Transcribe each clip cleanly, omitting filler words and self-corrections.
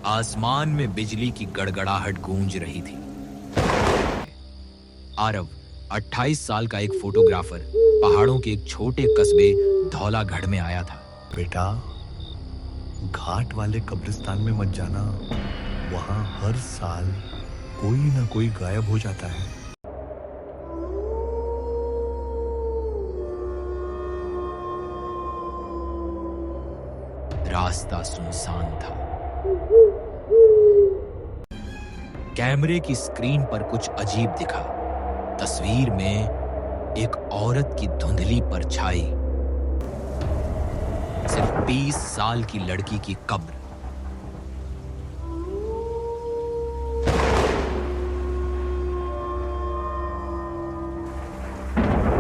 आसमान में बिजली की गड़गड़ाहट गूंज रही थी। आरव 28 साल का एक फोटोग्राफर पहाड़ों के एक छोटे कस्बे धौलागढ़ में आया था। बेटा, घाट वाले कब्रिस्तान में मत जाना। वहां हर साल कोई ना कोई गायब हो जाता है। रास्ता सुनसान था। कैमरे की स्क्रीन पर कुछ अजीब दिखा। तस्वीर में एक औरत की धुंधली परछाई, सिर्फ 20 साल की लड़की की कब्र।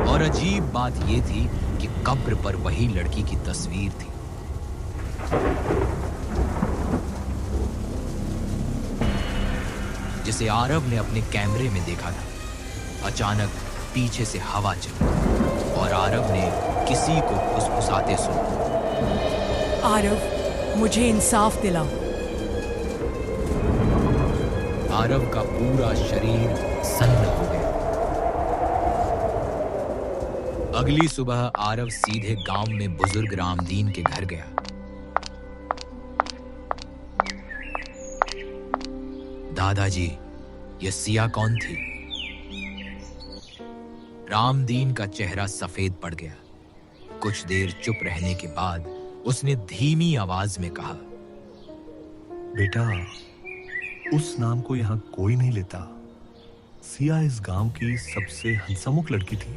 और अजीब बात यह थी कि कब्र पर वही लड़की की तस्वीर थी। जिसे आरव ने अपने कैमरे में देखा था। अचानक पीछे से हवा चली और आरव ने किसी को फुसफुसाते सुना। आरव, मुझे इंसाफ दिलाओ। आरव का पूरा शरीर सन्न हो गया। अगली सुबह आरव सीधे गांव में बुजुर्ग रामदीन के घर गया। दादाजी, ये सिया कौन थी? रामदीन का चेहरा सफेद पड़ गया। कुछ देर चुप रहने के बाद उसने धीमी आवाज में कहा, बेटा, उस नाम को यहाँ कोई नहीं लेता। सिया इस गांव की सबसे हंसमुख लड़की थी।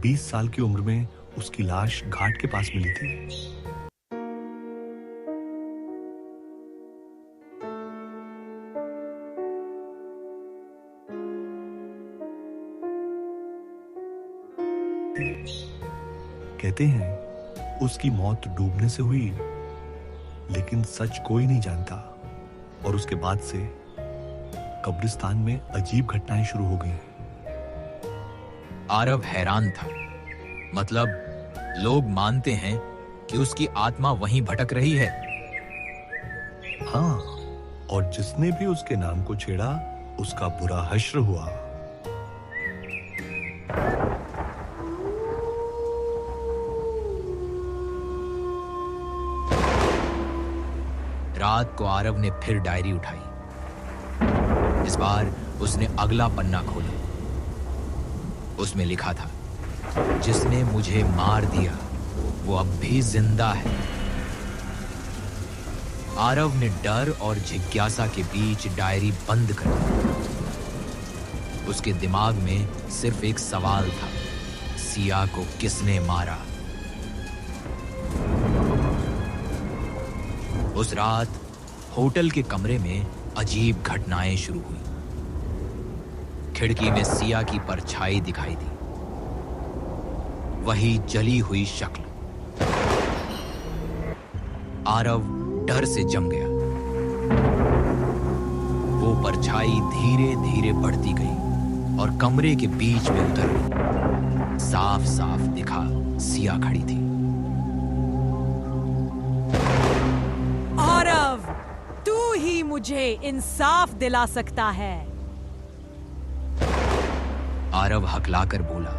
20 साल की उम्र में उसकी लाश घाट के पास मिली थी। कहते हैं उसकी मौत डूबने से हुई, लेकिन सच कोई नहीं जानता। और उसके बाद से कब्रिस्तान में अजीब घटनाएं शुरू हो गई। आरव हैरान था। मतलब लोग मानते हैं कि उसकी आत्मा वहीं भटक रही है। हाँ, और जिसने भी उसके नाम को छेड़ा उसका बुरा हश्र हुआ। रात को आरव ने फिर डायरी उठाई। इस बार उसने अगला पन्ना खोला। उसमें लिखा था, जिसने मुझे मार दिया वो अब भी जिंदा है। आरव ने डर और जिज्ञासा के बीच डायरी बंद कर दी। उसके दिमाग में सिर्फ एक सवाल था, सिया को किसने मारा? उस रात होटल के कमरे में अजीब घटनाएं शुरू हुई। खिड़की में सिया की परछाई दिखाई दी। वही जली हुई शक्ल। आरव डर से जम गया। वो परछाई धीरे धीरे बढ़ती गई और कमरे के बीच में उतर गई। साफ साफ दिखा सिया खड़ी थी। आरव, तू ही मुझे इंसाफ दिला सकता है। आरव हकलाकर बोला,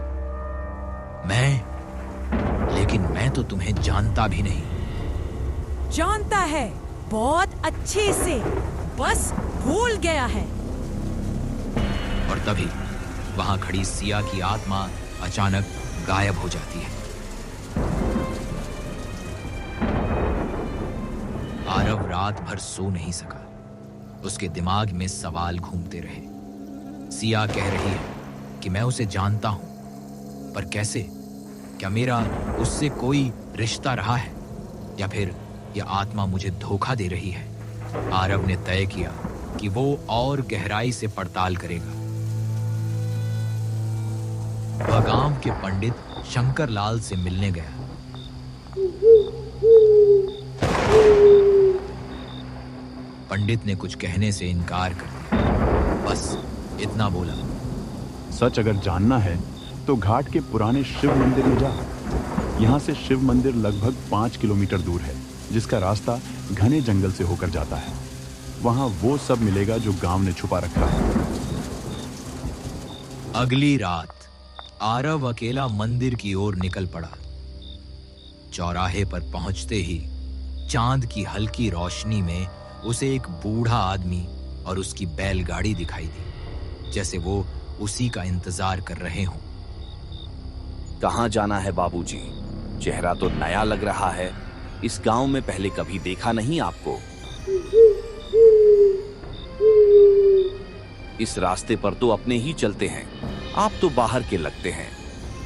लेकिन मैं तो तुम्हें जानता भी नहीं। जानता है, बहुत अच्छे से, बस भूल गया है। और तभी वहां खड़ी सिया की आत्मा अचानक गायब हो जाती है। आरव रात भर सो नहीं सका। उसके दिमाग में सवाल घूमते रहे। सिया कह रही है कि मैं उसे जानता हूं, पर कैसे? क्या मेरा उससे कोई रिश्ता रहा है, या फिर यह आत्मा मुझे धोखा दे रही है? आरव ने तय किया कि वो और गहराई से पड़ताल करेगा। वह गांव के पंडित शंकर लाल से मिलने गया। पंडित ने कुछ कहने से इनकार कर दिया। बस इतना बोला, सच अगर जानना है तो घाट के पुराने शिव मंदिर में जा। यहाँ से शिव मंदिर लगभग 5 किलोमीटर दूर है। जिसका रास्ता घने जंगल से होकर जाता है। वहां वो सब मिलेगा जो गांव ने छुपा रखा है। अगली रात आरव अकेला मंदिर की ओर निकल पड़ा। चौराहे पर पहुंचते ही चांद की हल्की रोशनी में उसे एक बूढ़ा आदमी और उसकी बैलगाड़ी दिखाई दी, जैसे वो उसी का इंतजार कर रहे हों। कहाँ जाना है बाबूजी? चेहरा तो नया लग रहा है। इस गांव में पहले कभी देखा नहीं आपको। इस रास्ते पर तो अपने ही चलते हैं, आप तो बाहर के लगते हैं।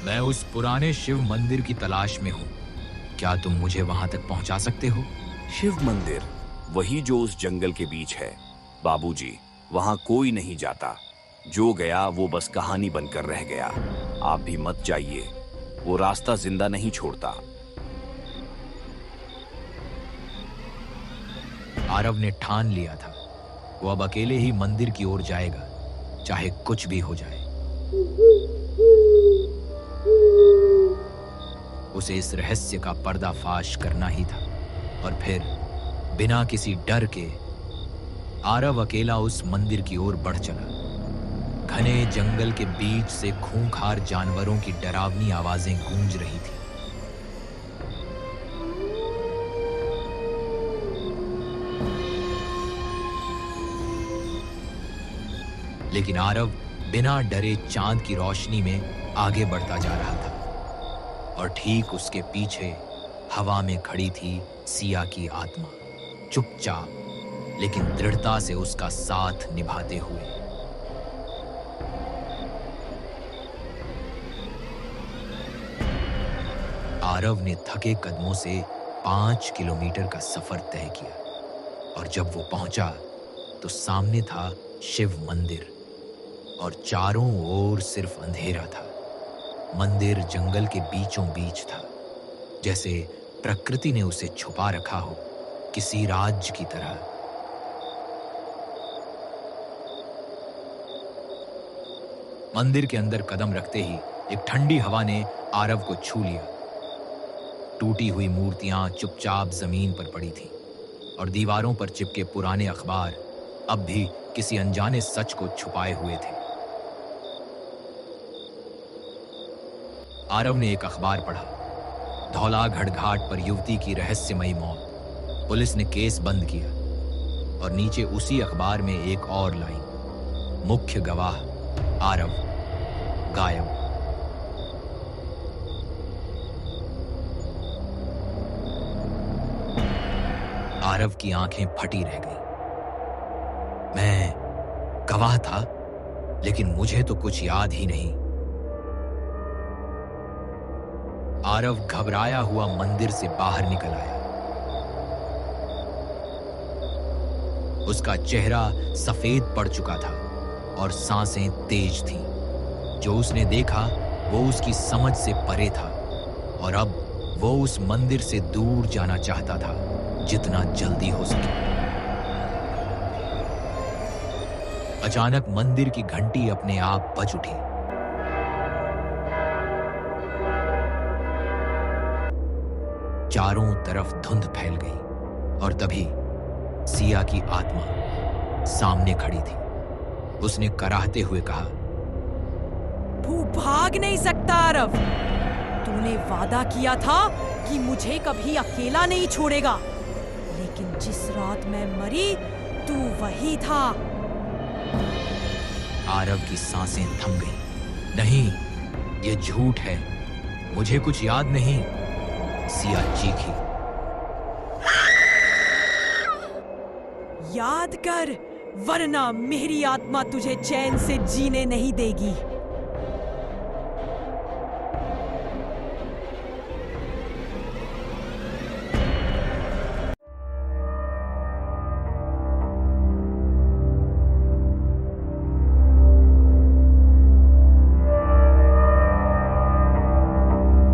मैं उस पुराने शिव मंदिर की तलाश में हूँ। क्या तुम मुझे वहां तक पहुंचा सकते हो? शिव मंदिर? वही जो उस जंगल के बीच है। बाबूजी, वहां कोई नहीं जाता। जो गया वो बस कहानी बनकर रह गया। आप भी मत जाइए, वो रास्ता जिंदा नहीं छोड़ता। आरव ने ठान लिया था, वो अब अकेले ही मंदिर की ओर जाएगा, चाहे कुछ भी हो जाए। उसे इस रहस्य का पर्दाफाश करना ही था। और फिर बिना किसी डर के आरव अकेला उस मंदिर की ओर बढ़ चला। घने जंगल के बीच से खूंखार जानवरों की डरावनी आवाजें गूंज रही थी। लेकिन आरव बिना डरे चांद की रोशनी में आगे बढ़ता जा रहा था। और ठीक उसके पीछे हवा में खड़ी थी सिया की आत्मा, चुपचाप लेकिन दृढ़ता से उसका साथ निभाते हुए। आरव ने थके कदमों से 5 किलोमीटर का सफर तय किया। और जब वो पहुंचा तो सामने था शिव मंदिर और चारों ओर सिर्फ अंधेरा था। मंदिर जंगल के बीचों बीच था, जैसे प्रकृति ने उसे छुपा रखा हो किसी राज्य की तरह। मंदिर के अंदर कदम रखते ही एक ठंडी हवा ने आरव को छू लिया। टूटी हुई मूर्तियां चुपचाप जमीन पर पड़ी थीं और दीवारों पर चिपके पुराने अखबार अब भी किसी अनजाने सच को छुपाए हुए थे। आरव ने एक अखबार पढ़ा, धौलागढ़ घाट पर युवती की रहस्यमयी मौत, पुलिस ने केस बंद किया। और नीचे उसी अखबार में एक और लाइन, मुख्य गवाह आरव गायब। आरव की आंखें फटी रह गईं। मैं गवाह था, लेकिन मुझे तो कुछ याद ही नहीं। आरव घबराया हुआ मंदिर से बाहर निकल आया। उसका चेहरा सफेद पड़ चुका था और सांसें तेज थीं। जो उसने देखा वो उसकी समझ से परे था और अब वो उस मंदिर से दूर जाना चाहता था, जितना जल्दी हो सके। अचानक मंदिर की घंटी अपने आप बज उठी। चारों तरफ धुंध फैल गई और तभी सिया की आत्मा सामने खड़ी थी। उसने कराहते हुए कहा, तू भाग नहीं सकता आरव। तूने वादा किया था कि मुझे कभी अकेला नहीं छोड़ेगा, लेकिन जिस रात मैं मरी तू वही था। आरव की सांसें थम गईं। नहीं, ये झूठ है, मुझे कुछ याद नहीं। सिया चीखी। याद कर, वरना मेरी आत्मा तुझे चैन से जीने नहीं देगी।